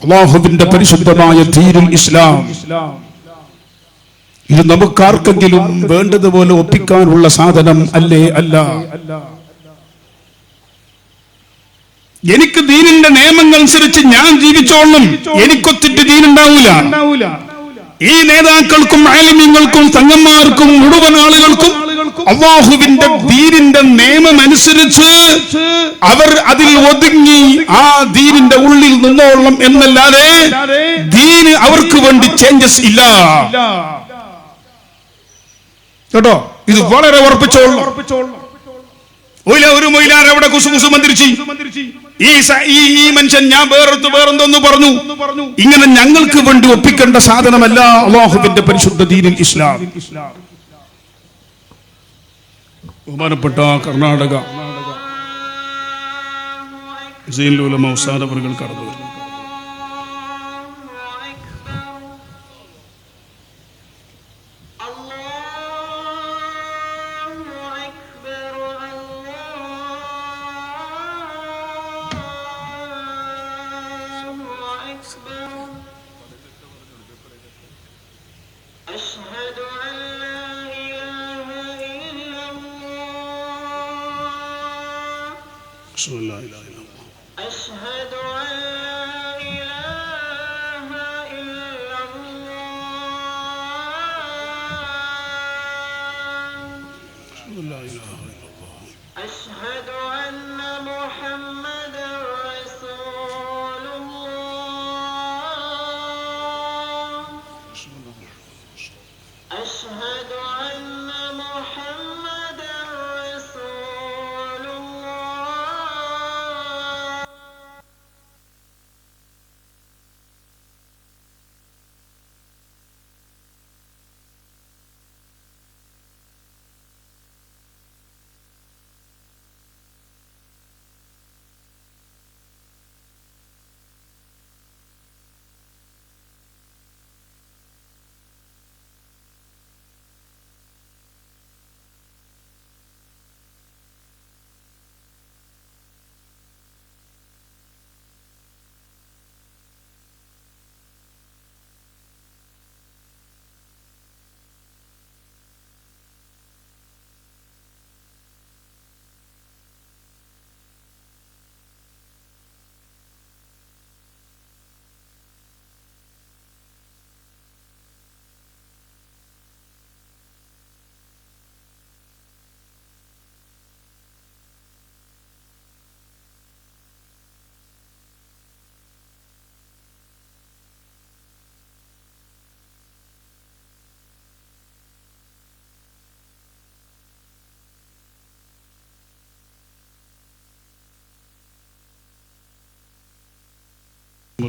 അല്ലാഹുവിന്റെ പരിശുദ്ധമായ ദീനുൽ ഇസ്ലാം ഇത് നമുക്കാർക്കെങ്കിലും വേണ്ടതുപോലെ ഒപ്പിക്കാനുള്ള സാധനം അല്ലേ? അല്ല. എനിക്ക് ദീനിന്റെ നിയമങ്ങൾ അനുസരിച്ച് ഞാൻ ജീവിച്ചോളണം, എനിക്കൊത്തിട്ട് ദീനുണ്ടാവൂല. ഈ നേതാക്കൾക്കും ആലിമീങ്ങൾക്കും തങ്ങന്മാർക്കും മുഴുവൻ ആളുകൾക്കും അല്ലാഹുവിന്റെ ദീനിന്റെ നിയമം അനുസരിച്ച് അവർ അതിൽ ഒതുങ്ങി ആ ദീനിന്റെ ഉള്ളിൽ നിന്നോളണം എന്നല്ലാതെ ദീന് അവർക്ക് വേണ്ടി ചേഞ്ചസ് ഇല്ല കേട്ടോ. ഇത് വളരെ ഉറപ്പിച്ചോളണം. ഒരു മൊയിലാർ അവിടെ കുസുകുസു മന്ത്രിച്ച് ഈ മനുഷ്യൻ ഞാൻ വേറെന്തോന്ന് പറഞ്ഞു. ഇങ്ങനെ ഞങ്ങൾക്ക് വേണ്ടി ഒപ്പിക്കേണ്ട സാധനമല്ല അല്ലാഹുവിന്റെ പരിശുദ്ധ ദീനുൽ ഇസ്ലാം. ബഹുമാനപ്പെട്ട കർണാടക സയ്യിദുൽ ഉലമ ഉസ്താദ് അവர்கள் കടന്നു വരുന്നു.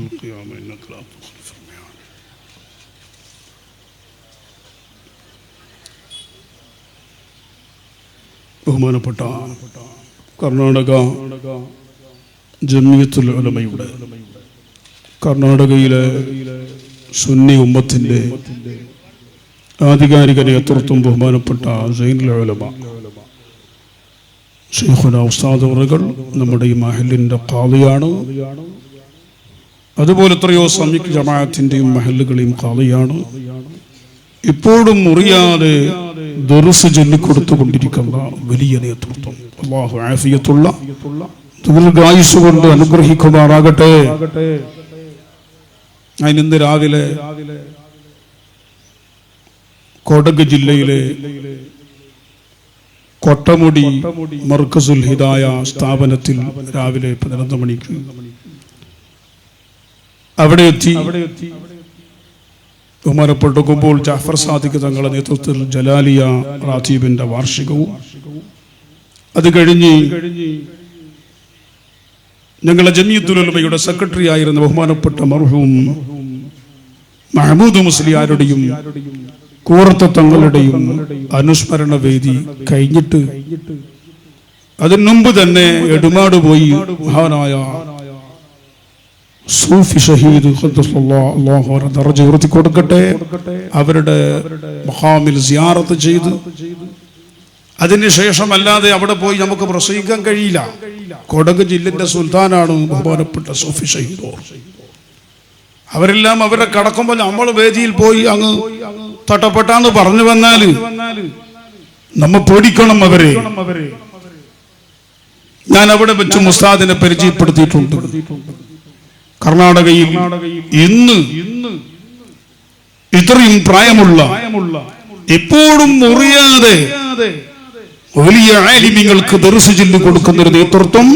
القيامة إنك لا تخلف الميعاد. ബഹുമാനപ്പെട്ട കർണാടക ജമിയത്തുൽ ഉലമയുടെ കർണാടകയിലെ സുന്നി ഉമ്മത്തിന്റെ ആധികാരിക നേതൃത്വം ബഹുമാനപ്പെട്ട സൈനുൽ ഉലമ ശൈഖുന ഉസ്താദ് അവറുകൾ നമ്മുടെ ഈ മഹല്ലിന്റെ ഖാദിയാണ്. അതുപോലെ എത്രയോ സംയുക്ത ജമാഅത്തിന്റെയും മഹല്ലുകളെയും ഖാദിയാണ്. ഇപ്പോഴും മുറിയാതെ ദർസ് ചൊല്ലിക്കൊടുത്തുകൊണ്ടിരിക്കുന്ന വലിയ നേതൃത്വം. അല്ലാഹു ആഫിയത്തുള്ള ദീർഘായുസ്സ് കൊണ്ട് അനുഗ്രഹിക്കുമാറാകട്ടെ. ഞാൻ ഇന്ന് രാവിലെ കൊടക് ജില്ലയിലെ കൊട്ടമുടി മർക്കസുൽ ഹിദായ സ്ഥാപനത്തിൽ രാവിലെ 11 മണിക്ക് അവിടെ എത്തി. ബഹുമാനപ്പെട്ടുമ്പോൾ ജാഫർ സാദിഖ് തങ്ങളുടെ നേതൃത്വത്തിൽ ജലാലിയ റാത്തീബിന്റെ വാർഷികവും, അത് കഴിഞ്ഞ് ഞങ്ങളുടെ ജമിയത്തുൽ ഉലമയുടെ സെക്രട്ടറി ആയിരുന്ന ബഹുമാനപ്പെട്ട മർഹൂം മഹമൂദ് മുസ്ലിയാരുടെയും കൂറത്ത തങ്ങളുടെയും അനുസ്മരണ വേദി കഴിഞ്ഞിട്ട് അതിനു മുമ്പ് തന്നെ എടുമാട് പോയി മഹാനായ സൂഫി ഷഹീദ് അല്ലാഹു അവരുടെ ദർജ ഉയർത്തി കൊടുക്കട്ടെ അവരുടെ മഖാമിൽ സിയാറത്ത് ചെയ്ത് അതിനുശേഷം അല്ലാതെ അവിടെ പോയി നമുക്ക് പ്രസംഗിക്കാൻ കഴിയില്ല. കൊടക് ജില്ലന്റെ സുൽത്താനാണ് ബഹുമാനപ്പെട്ട സൂഫി ഷഹീദ്. അവരെല്ലാം അവരെ കടക്കുമ്പോൾ നമ്മൾ വേദിയിൽ പോയി അങ്ങ് തട്ടപ്പെട്ടാന്ന് പറഞ്ഞു വന്നാല് നമ്മ പേടിക്കണം അവരെ. ഞാൻ അവിടെ വെച്ച് മുസ്താദിനെ പരിചയപ്പെടുത്തിയിട്ടുണ്ട്. കർണാടകയിൽ ഇന്ന് ഇത്രയും പ്രായമുള്ള ഇപ്പോഴും മുറിയാതെ വലിയ ആലിമീങ്ങൾക്ക് ദർസ് ചൊല്ലി കൊടുക്കുന്ന ഒരു നേതൃത്വം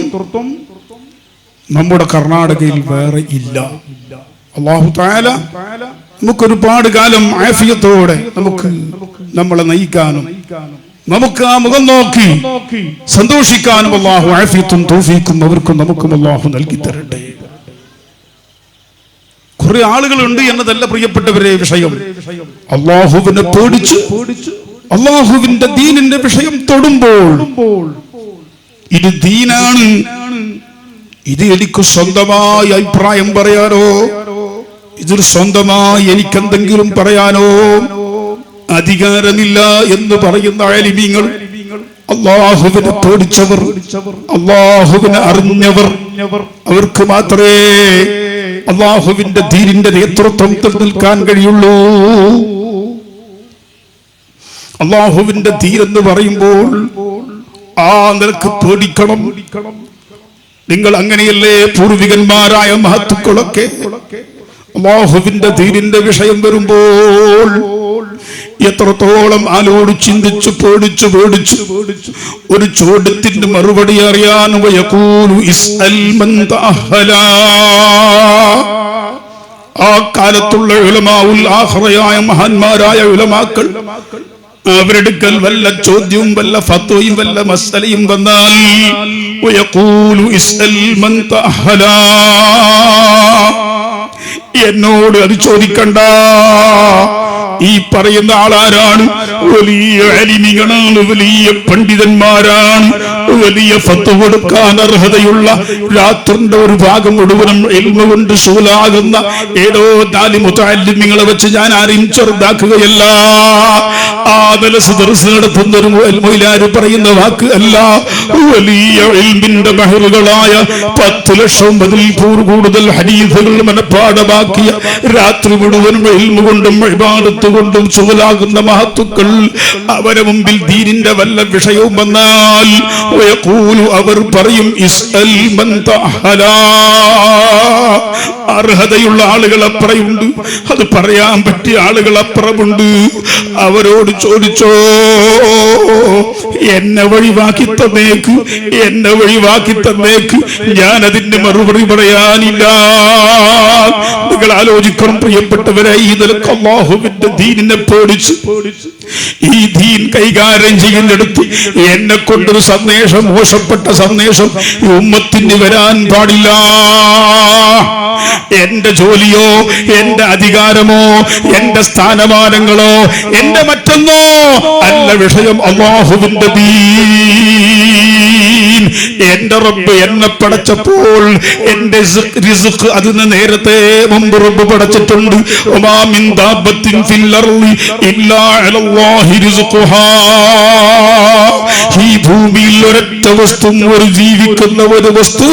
നമ്മുടെ കർണാടകയിൽ വേറെ ഇല്ല. അല്ലാഹു തആല നമുക്കൊരുപാട് കാലം ആഫിയത്തോടെ നമ്മളെ നയിക്കാനും നമുക്ക് ആ മുഖം നോക്കി സന്തോഷിക്കാനും അല്ലാഹു ആഫിയത്തും തൗഫീഖും അവർക്കും നമുക്കും അല്ലാഹു നൽകി തരട്ടെ. കുറെ ആളുകളുണ്ട് എന്നതല്ല പ്രിയപ്പെട്ടവരെ വിഷയം. അല്ലാഹുവിനെ പേടിച്ച് അല്ലാഹുവിന്റെ ദീനിന്റെ വിഷയം തൊടുമ്പോൾ ഇത് ദീനാണ്, ഇത് എനിക്ക് സ്വന്തമായി അഭിപ്രായം പറയാനോ ഇതിൽ സ്വന്തമായി എനിക്കെന്തെങ്കിലും പറയാനോ അധികാരമില്ല എന്ന് പറയുന്ന ആലിമീങ്ങൾ, അല്ലാഹുവിനെ പേടിച്ചവർ, അല്ലാഹുവിനെ അറിഞ്ഞവർ, അവർക്ക് മാത്രമേ അല്ലാഹുവിന്റെ ദീനിന്റെ നേതൃത്വത്തിൽ നിൽക്കാൻ കഴിയുള്ളൂ. അല്ലാഹുവിന്റെ ദീൻ എന്ന് പറയുമ്പോൾ ആ നിലക്ക് പേടിക്കണം. നിങ്ങൾ അങ്ങനെയല്ലേ പൂർവികന്മാരായ മഹത്തുക്കളൊക്കെ അല്ലാഹുവിന്റെ ദീനിന്റെ വിഷയം വരുമ്പോൾ എത്രത്തോളം ആലോട് ചിന്തിച്ചു പേടിച്ചു ഒരു ചോദ്യത്തിന്റെ മറുപടി അറിയാൻ ആ കാലത്തുള്ള ഉലമാഉൽ ആഖിറയായ മഹാന്മാരായ ഉലമാക്കൾ അവരെടുക്കൽ വല്ല ചോദ്യവും വല്ല ഫത്വയും വല്ല മസ്അലയും വന്നാൽ എന്നോട് അത് ചോദിക്കണ്ട. ഈ പറയുന്ന ആളാരാണ്? വലിയ അലിമികളാണ്, വലിയ പണ്ഡിതന്മാരാണ്, വലിയ ഫത്വ കൊടുക്കാൻ അർഹതയുള്ള രാത്രിന്റെ ഒരു ഭാഗം മുഴുവനും ഇൽമ കൊണ്ട് ശൂലാകുന്ന ഏതോ 4 മുതഅല്ലിമീങ്ങളെ വെച്ച് ഞാൻ ആരെയും ചെറുതാക്കുകയല്ല. ആ ദർസ് നടത്തുന്ന ഒരു മൗലാന പറയുന്ന വാക്ക് അല്ല. വലിയ ഇൽമിന്റെ ബഹറുകളായ 10 ലക്ഷം കൂടുതൽ ഹദീസുകൾ മനഃപാഠമാക്കിയ രാത്രി മുഴുവനും ഇൽമ കൊണ്ടും ഇബാദത്ത് കൊണ്ടും ശൂലാകുന്ന മഹത്തുക്കൾ അവരെ മുമ്പിൽ ദീനിന്റെ വല്ല വിഷയവും വന്നാൽ അവർ പറയും ഇസ്അൽ മൻ തഅഹലാ. അർഹതയുള്ള ആളുകൾ അപ്പുറമുണ്ട്, അത് പറയാൻ പറ്റിയ ആളുകൾ അപ്പുറമുണ്ട്. അവരോട് ചോദിച്ചോ, എന്നെ ഒഴിവാക്കി തന്നേക്ക്, ഞാൻ അതിന്റെ മറുപടി പറയാനില്ല. നിങ്ങൾ ആലോചിക്കണം പ്രിയപ്പെട്ടവരെ, ഈ നിലക്ക് അല്ലാഹുവിന്റെ ദീനിനെ പേടിച്ച് ഈ ദീൻ കൈകാര്യം ചെയ്യുന്നിടത്ത് എന്നെ കൊണ്ടൊരു സന്ദേശം, മോശപ്പെട്ട സന്ദേശം ഈ ഉമ്മത്തിന് വരാൻ പാടില്ല. എന്റെ ജോലിയോ എന്റെ അധികാരമോ എന്റെ സ്ഥാനമാനങ്ങളോ എന്റെ മറ്റൊന്നോ അല്ല വിഷയം. അല്ലാഹുവിന്റെ ദീൻ. എന്റെ റബ്ബ് എന്നെ പടച്ചപ്പോൾ എന്റെ റിസ്ക് അതിന് നേരത്തെ മുമ്പ് റബ്ബ് പടച്ചിട്ടുണ്ട്. വമാ മിൻ ദാബത്തിൻ ഫിൽ അർളി ഇല്ലാ അലല്ലാഹി റിസ്ഖുഹാ. ഈ ഭൂമിയിൽ ഒരൊറ്റ വസ്തു, ഒരു ജീവിക്കുന്ന ഒരു വസ്തു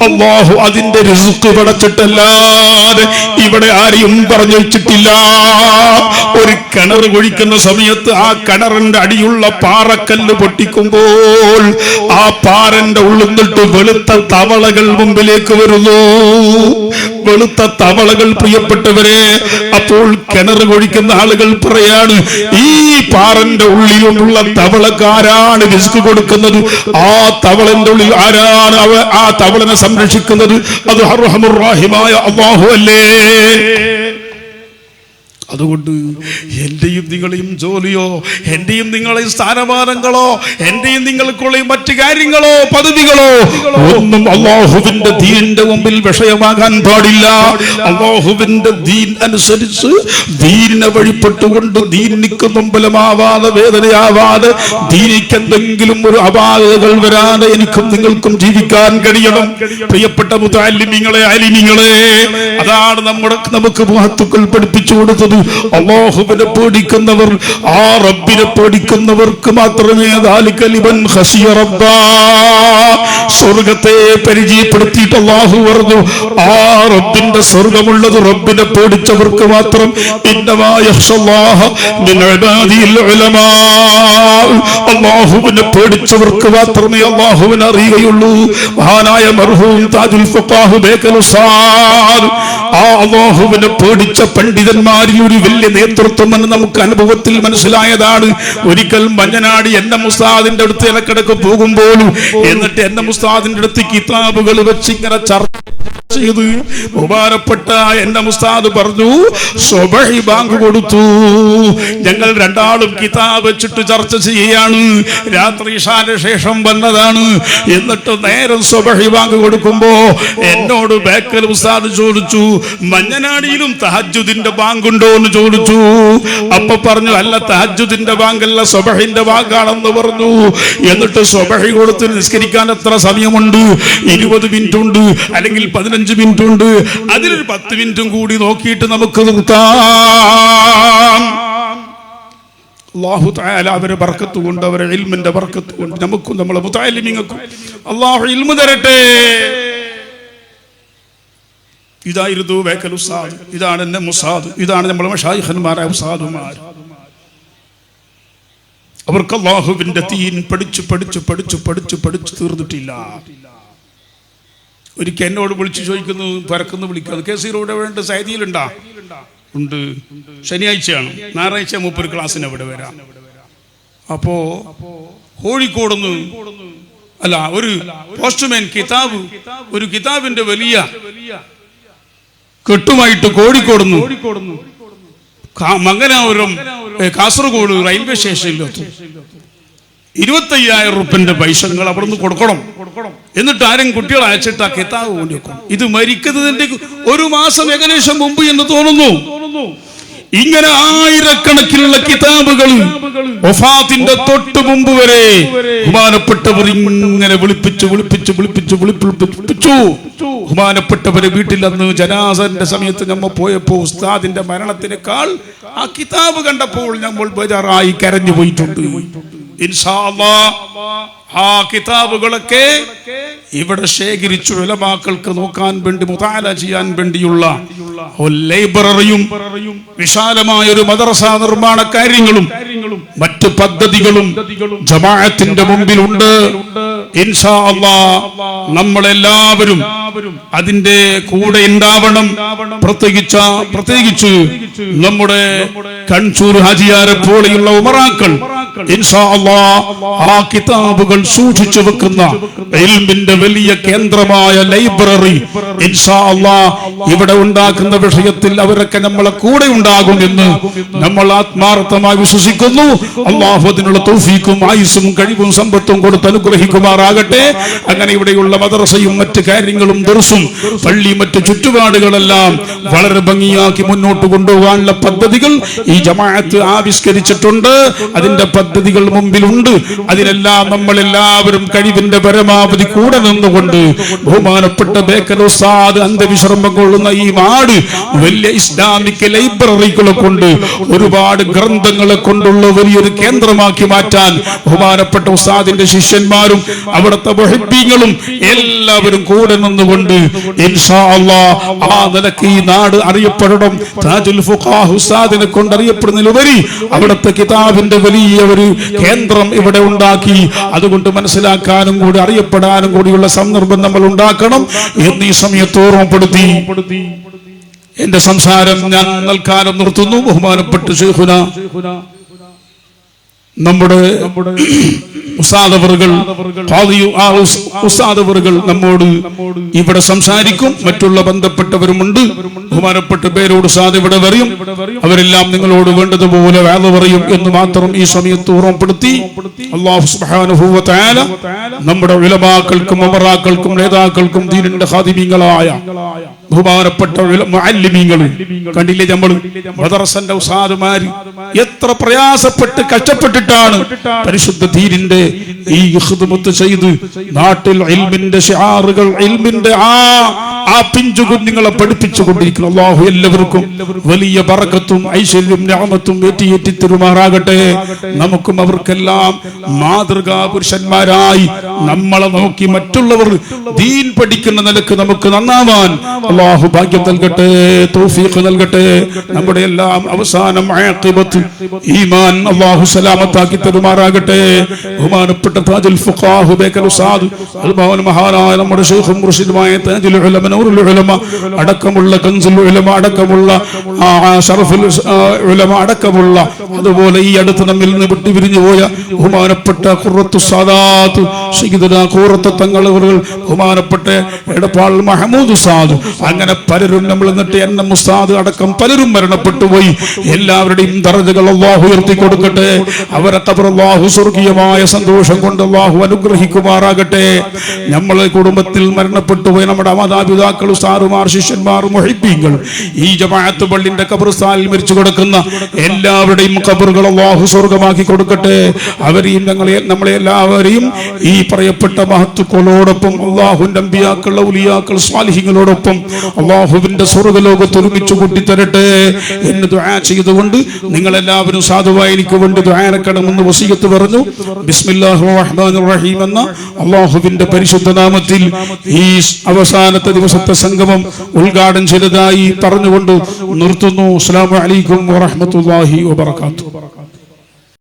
അല്ലാഹു അതിന്റെ റിസ്ക് പടച്ചിട്ടല്ലാതെ ഇവിടെ ആരെയും പറഞ്ഞു വെച്ചിട്ടില്ല. ഒരു കിണർ കുഴിക്കുന്ന സമയത്ത് ആ കിണറിന്റെ അടിയുള്ള പാറക്കല്ല് പൊട്ടിക്കുമ്പോൾ ആ പാറന്റെ ഉള്ളിൽ നിന്നിട്ട് വെളുത്ത തവളകൾ മുമ്പിലേക്ക് വരുന്നു. വെളുത്ത തവളകൾ പ്രിയപ്പെട്ടവരെ. അപ്പോൾ കിണർ കുഴിക്കുന്ന ആളുകൾ പറയാണ്, ഈ പാറന്റെ ഉള്ളിലുള്ള തവളക്കാരാണ് റിസ്ക് കൊടുക്കുന്നത്? ആ തവളന്റെ ഉള്ളിൽ ആരാണ് ആ തവളനെ സംരക്ഷിക്കുന്നത്? അത് അർഹമുർ റഹീമായ അല്ലാഹു അല്ലേ? അതുകൊണ്ട് എന്റെയും നിങ്ങളെയും ജോലിയോ എന്റെയും നിങ്ങളെയും സ്ഥാനമാനങ്ങളോ എന്റെയും നിങ്ങൾക്കുള്ളയും മറ്റു കാര്യങ്ങളോ പദവികളോ ഒന്നും അല്ലാഹുവിന്റെ ദീനിന്റെ മുമ്പിൽ വിഷയമാകാൻ പാടില്ല. അല്ലാഹുവിന്റെ ദീൻ അനുസരിച്ച് ദീനിനെ വഴിപ്പെട്ടുകൊണ്ട് ദീനിക്ക് നൊമ്പലമാവാതെ വേദനയാവാതെ ദീനിക്ക് എന്തെങ്കിലും ഒരു അപാകതകൾ വരാതെ എനിക്കും നിങ്ങൾക്കും ജീവിക്കാൻ കഴിയണം. പ്രിയപ്പെട്ട മുതഅല്ലിമീങ്ങളെ, അലിമീങ്ങളെ, അതാണ് നമുക്ക് മഹത്തുക്കൾ പഠിപ്പിച്ചു കൊടുത്തത്. അല്ലാഹുവിനെ പേടിക്കുന്നവർ, ആ റബ്ബിനെ പേടിക്കുന്നവർക്ക് മാത്രമേ ദാലിക ലിമൻ ഖശിയ റബ്ബാ. സ്വർഗത്തെ പരിചയപ്പെടുത്തിയിട്ട് അല്ലാഹു പറഞ്ഞു, ആ റബ്ബിന്റെ സ്വർഗമുള്ളത് റബ്ബിനെ പേടിച്ചവർക്ക് മാത്രം. ഇന്നമാ യഖ്ശല്ലാഹ മിൻ ഇബാദിൽ ഉലമാ. അല്ലാഹുവിനെ പേടിച്ചവർക്ക് മാത്രമേ അല്ലാഹുവിനെ അറിയുകയുള്ളൂ. മഹാനായ മർഹൂം താജുൽ ഫഖാഹ് ബേക്കൽ ഉസ്താദ് ആ അല്ലാഹുവിനെ പേടിച്ച പണ്ഡിതന്മാരിൽ ഒരു വലിയ നേതൃത്വം എന്ന് നമുക്ക് അനുഭവത്തിൽ മനസ്സിലായതാണ്. ഒരിക്കൽ മഞ്ഞനാടി എന്നെ മുസ്താദിന്റെ അടുത്ത് ഇടക്കിടക്ക് പോകുമ്പോഴും എന്നിട്ട് എന്നെ മുസ്താദിന്റെ അടുത്ത് കിതാബുകൾ വെച്ച് ഇങ്ങനെ ചർച്ച ചെയ്ത് ബഹുമാനപ്പെട്ട എന്റെ മുസ്താദ് പറഞ്ഞു, സുബ്ഹി ബാങ്ക് കൊടുത്തു, ഞങ്ങൾ രണ്ടാളും കിതാബ് വെച്ചിട്ട് ചർച്ച ചെയ്യുകയാണ്. രാത്രി ഇശാന്റെ ശേഷം വന്നതാണ്. എന്നിട്ട് നേരം സുബ്ഹി ബാങ്ക് കൊടുക്കുമ്പോ എന്നോട് ബേക്കൽ ഉസ്താദ് ചോദിച്ചു, മഞ്ഞനാടിയിലും തഹജ്ജുദിന്റെ ബാങ്കുണ്ടോ എന്ന് ചോദിച്ചു. അപ്പൊ പറഞ്ഞു, അല്ല തഹജ്ജുദിന്റെ ബാങ്കല്ല, സുബ്ഹിന്റെ ബാങ്കാണെന്ന് പറഞ്ഞു. എന്നിട്ട് സുബ്ഹി കൊടുത്ത് നിസ്കരിക്കാൻ എത്ര സമയമുണ്ട്? 20 മിനിറ്റ് ഉണ്ട്, അല്ലെങ്കിൽ 15 മിനിറ്റ് ഉണ്ട്. അതിലൊരു 10 മിനിറ്റും കൂടി നോക്കിയിട്ട് നമുക്ക് നിർത്താം. അല്ലാഹു തആല അവരെ ബർക്കത്ത് കൊണ്ട്, അവരെ ഇൽമിന്റെ ബർക്കത്ത് കൊണ്ട് നമുക്കും നമ്മളെ മുതഅല്ലിമീങ്ങൾക്കും അല്ലാഹു ഇൽമു തരട്ടെ. ഇതായിരുന്നു ബേക്കൽ ഉസ്താദ്, ഇതാണ് എന്നെ മുസാദ്, ഇതാണ് നമ്മളെ മശായിഖന്മാരായ ഉസ്താദുമാർ. അവർക്ക് അല്ലാഹുവിന്റെ ദീൻ പഠിച്ചു പഠിച്ചു പഠിച്ചു പഠിച്ചു പഠിച്ചു തീർന്നിട്ടില്ല. ഒരിക്കൽ എന്നോട് വിളിച്ചു ചോദിക്കുന്നു, പരക്കുന്നു വിളിക്കുന്നു, കേസീറോടെ വേണ്ട സൈദിയിലുണ്ടാ? ഉണ്ട്. ശനിയാഴ്ചയാണ്, ഞായറാഴ്ച മൂപ്പര് ക്ലാസ്സിന് അവിടെ വരാം. അപ്പോ കോഴിക്കോടുന്ന് അല്ല, ഒരു പോസ്റ്റ്മാൻ കിതാബ്, ഒരു കിതാബിന്റെ വലിയ കെട്ടുമായിട്ട് കോഴിക്കോടുന്നു മംഗലാപുരം കാസർഗോഡ് റെയിൽവേ സ്റ്റേഷനിലെത്തും. 25,000 റുപ്യന്റെ പൈസകൾ അവിടെ നിന്ന് കൊടുക്കണം. എന്നിട്ട് ആരും കുട്ടികളെ അയച്ചിട്ട് ആ കിതാബ് കൊണ്ടു വെക്കണം. ഇത് മരിക്കുന്നതിന്റെ 1 മാസം ഏകദേശം മുമ്പ് എന്ന് തോന്നുന്നു. ഇങ്ങനെ ആയിരക്കണക്കിനുള്ള കിതാബുകൾ വഫാത്തിന്റെ തൊട്ട് മുമ്പ് വരെ ബഹുമാനപ്പെട്ടവർ ഇങ്ങനെ വിളിപ്പിച്ചു വിളിപ്പിച്ചു വിളിപ്പിച്ചു വിളിപ്പിച്ചു. ബഹുമാനപ്പെട്ടവരെ വീട്ടിൽ അന്ന് ജനാസന്റെ സമയത്ത് നമ്മൾ പോയപ്പോ ഉസ്താദിന്റെ മരണത്തിനേക്കാൾ ആ കിതാബ് കണ്ടപ്പോൾ നമ്മൾ ബേജാറായി കരഞ്ഞു പോയിട്ടുണ്ട്. ഇൻഷാ അല്ലാഹ് ആ കിതാബുകളൊക്കെ ഇവിടെ ശേഖരിച്ചു ഉലമാക്കൾക്ക് നോക്കാൻ വേണ്ടി, മുതാല ചെയ്യാൻ വേണ്ടിയുള്ള ലൈബ്രറിയും വിശാലമായ ഒരു മദ്രസ നിർമ്മാണ കാര്യങ്ങളും മറ്റു പദ്ധതികളും ജമാഅത്തിന്റെ മുമ്പിലുണ്ട്. ഇൻഷാ അല്ലാഹ് നമ്മളെല്ലാവരും അതിന്റെ കൂടെ ഉണ്ടാവണം. പ്രത്യേകിച്ച് നമ്മുടെ കൺചൂർ ഹാജിയാരെ പോലെയുള്ള ഉമറാക്കൾ ഇൻഷാ അല്ലാഹ് ആ കിതാബുകൾ സൂക്ഷിച്ചു വെക്കുന്ന ഇൽമിന്റെ വലിയ കേന്ദ്രമായ ലൈബ്രറി ഇൻഷാ അല്ലാഹ് ഇവിടെ ഉണ്ടാക്കുന്ന വിഷയത്തിൽ അവരൊക്കെ നമ്മളെ കൂടെ ഉണ്ടാകും എന്ന് നമ്മൾ ആത്മാർത്ഥമായി വിശ്വസിക്കുന്നു. അല്ലാഹു അതിനുള്ള തൗഫീഖും ആയുസ്സും കഴിവും സമ്പത്തും കൊടുത്ത് അനുഗ്രഹിക്കുമാറാകട്ടെ. അങ്ങനെ ഇവിടെയുള്ള മദ്രസയും മറ്റു കാര്യങ്ങളും ദർസും പള്ളി മറ്റു ചുറ്റുപാടുകളെല്ലാം വളരെ ഭംഗിയാക്കി മുന്നോട്ട് കൊണ്ടുപോകാനുള്ള പദ്ധതികൾ ഈ ജമാഅത്ത് ആവിഷ്കരിച്ചിട്ടുണ്ട്. അതിന്റെ പദ്ധതികൾ മുമ്പിലുണ്ട്. അതിനെല്ലാം നമ്മളെല്ലാവരും കഴിവിന്റെ പരമാവധി കൂടെ നിന്നുകൊണ്ട് ബഹുമാനപ്പെട്ട ബേക്കൽ ഉസ്താദ് അന്ത്യവിശ്രമം കൊള്ളുന്ന ഈ നാട് വലിയ ഇസ്ലാമിക് ലൈബ്രറികളെ കൊണ്ട് ഒരുപാട് ഗ്രന്ഥങ്ങളെ കൊണ്ടുള്ള വലിയൊരു കേന്ദ്രമാക്കി മാറ്റാൻ ബഹുമാനപ്പെട്ട ഉസ്താദിന്റെ ശിഷ്യന്മാരും അവിടുത്തെ മുഹിബ്ബീങ്ങളും എല്ലാവരും കൂടെ നിന്നുകൊണ്ട് ഇൻഷാ അല്ലാഹ് ആ നിലയ്ക്ക് ഈ നാട് അറിയപ്പെടണം. താജുൽ ഫുഖാഹ് ഉസ്താദിനെ കൊണ്ട് അറിയപ്പെടുന്നതിലുപരി അവിടുത്തെ കിതാബിന്റെ വലിയ ഒരു കേന്ദ്രം ഇവിടെ ഉണ്ടാക്കി അതുകൊണ്ട് മനസ്സിലാക്കാനും കൂടി അറിയപ്പെടാനും കൂടിയുള്ള സന്ദർഭം നമ്മൾ ഉണ്ടാക്കണം എന്നീ സമയത്ത് ഓർമ്മപ്പെടുത്തി എന്റെ സംസാരം ഞാൻ നൽകാനും നിർത്തുന്നു. ബഹുമാനപ്പെട്ട ശൈഖുന നമ്മുടെ ഉസ്താദവറുകൾ നമ്മോട് ഇവിടെ സംസാരിക്കും. മറ്റുള്ള ബന്ധപ്പെട്ടവരുമുണ്ട്. ബഹുമാനപ്പെട്ട പേരോട് ഉസ്താദ് ഇവിടെ പറയും. അവരെല്ലാം നിങ്ങളോട് വേണ്ടതുപോലെ വാദ പറയും എന്ന് മാത്രം ഈ സമയത്ത് ഓർമ്മപ്പെടുത്തി അല്ലാഹു സുബ്ഹാനഹു വ തആല നമ്മുടെ ഉലമാക്കൾക്കും ഉമറാക്കൾക്കും നേതാക്കൾക്കും ദീനിന്റെ ഖാദിമീങ്ങളായ ബഹുമാനപ്പെട്ട മുഅല്ലിമീങ്ങൾ കണ്ടില്ലേ, നമ്മൾ മദ്രസന്റെ ഉസ്താദുമാര് എത്ര പ്രയാസപ്പെട്ട് കഷ്ടപ്പെട്ടിട്ടാണ് പരിശുദ്ധ ദീനിന്റെ ഈ ഖിദ്മത്ത് ചെയ്ത് നാട്ടിൽ ഇൽമിന്റെ ശിആറുകൾ ഇൽമിന്റെ ആ പിഞ്ചു കുഞ്ഞുങ്ങളെ പഠിപ്പിച്ചുകൊണ്ടിരിക്കുന്നു. അല്ലാഹു എല്ലാവർക്കും വലിയ ബറക്കത്തും ഐശ്വര്യവും നിഅമത്തും ഏറ്റി തരുമാറാകട്ടെ. നമുക്കും അവർക്കെല്ലാം മാതൃകാ പുരുഷന്മാരായി നമ്മളെ നോക്കി മറ്റുള്ളവർ ദീൻ പഠിക്കുന്ന നിലക്ക് നമുക്ക് നന്നാവാൻ അല്ലാഹു ഭാഗ്യം നൽകട്ടെ, തൗഫീഖ് നൽകട്ടെ. നമ്മുടെ എല്ലാം അവസാനം ആഖിബത്ത് ഈമാൻ അല്ലാഹു സലാമത്താക്കി തരുമാറാകട്ടെ. ബഹുമാനപ്പെട്ട താജുൽ ഫുഖാഹ് ബേക്കൽ ഉസ്താദ് അൽബാൻ മഹാനായ നമ്മുടെ ശൈഖും മുർഷിദുമായ താജുൽ ഉലമ നൂറുൽ ഉലമ അടക്കമുള്ള കൻസുൽ ഉലമ അടക്കമുള്ള ശറഫുൽ ഉലമ അടക്കമുള്ള അതുപോലെ ഈ അടുത്ത് നമ്മിൽ നിന്ന് വിട്ടുപിരിഞ്ഞു പോയ ബഹുമാനപ്പെട്ട ഖുറത്തു സാദാത്ത് സയ്യിദുനാ ഖുറത്തു തങ്ങൾ ബഹുമാനപ്പെട്ട എടപ്പാൾ മഹമൂദ് ഉസ്താദ് അങ്ങനെ പലരും നമ്മൾ എന്നിട്ട് എന്നെ ഉസ്താദ് അടക്കം പലരും മരണപ്പെട്ടു പോയി. എല്ലാവരുടെയും ദറജകൾ അല്ലാഹു ഉയർത്തി കൊടുക്കട്ടെ. അവരെ ഖബർ അല്ലാഹു സ്വർഗീയമായ സന്തോഷം കൊണ്ട് അല്ലാഹു അനുഗ്രഹിക്കുമാറാകട്ടെ. നമ്മളെ കുടുംബത്തിൽ മരണപ്പെട്ടു പോയി നമ്മുടെ മാതാപിതാക്കൾ ഉസ്താദുമാർ ശിഷ്യന്മാർ മുഹിബ്ബീങ്ങൾ ഈ ജമാഅത്ത് പള്ളിന്റെ ഖബർസ്ഥാനിൽ മരിച്ചു കിടക്കുന്ന എല്ലാവരുടെയും ഖബറുകൾ അല്ലാഹു സ്വർഗമാക്കി കൊടുക്കട്ടെ. അവരെയും നമ്മളെ എല്ലാവരെയും ഈ പറയപ്പെട്ട മഹത്തുക്കളോടൊപ്പം അല്ലാഹുവിന്റെ അമ്പിയാക്കൾ ഔലിയാക്കൾ സ്വാലിഹീങ്ങളോടൊപ്പം അല്ലാഹുവിന്റെ സ്വർഗ്ഗലോകത്ത് ഒരുമിച്ച് കൂട്ടിത്തരട്ടെ എന്ന് ദുആ ചെയ്തുകൊണ്ട് നിങ്ങളെല്ലാവരും സാധുവായി എനിക്ക് വേണ്ടി ദുആനക്കണമെന്ന് വസിയത്ത് പറഞ്ഞു. ബിസ്മില്ലാഹിർ റഹ്മാനിർ റഹീം എന്ന അല്ലാഹുവിന്റെ പരിശുദ്ധ നാമത്തിൽ ഈ അവസാനത്തെ ദിവസത്തെ സംഗമം ഉദ്ഘാടനം ചെയ്തതായി പറഞ്ഞുകൊണ്ട് നിർത്തുന്നു. അസ്സലാമു അലൈക്കും വറഹ്മത്തുള്ളാഹി വബറകാതുഹു.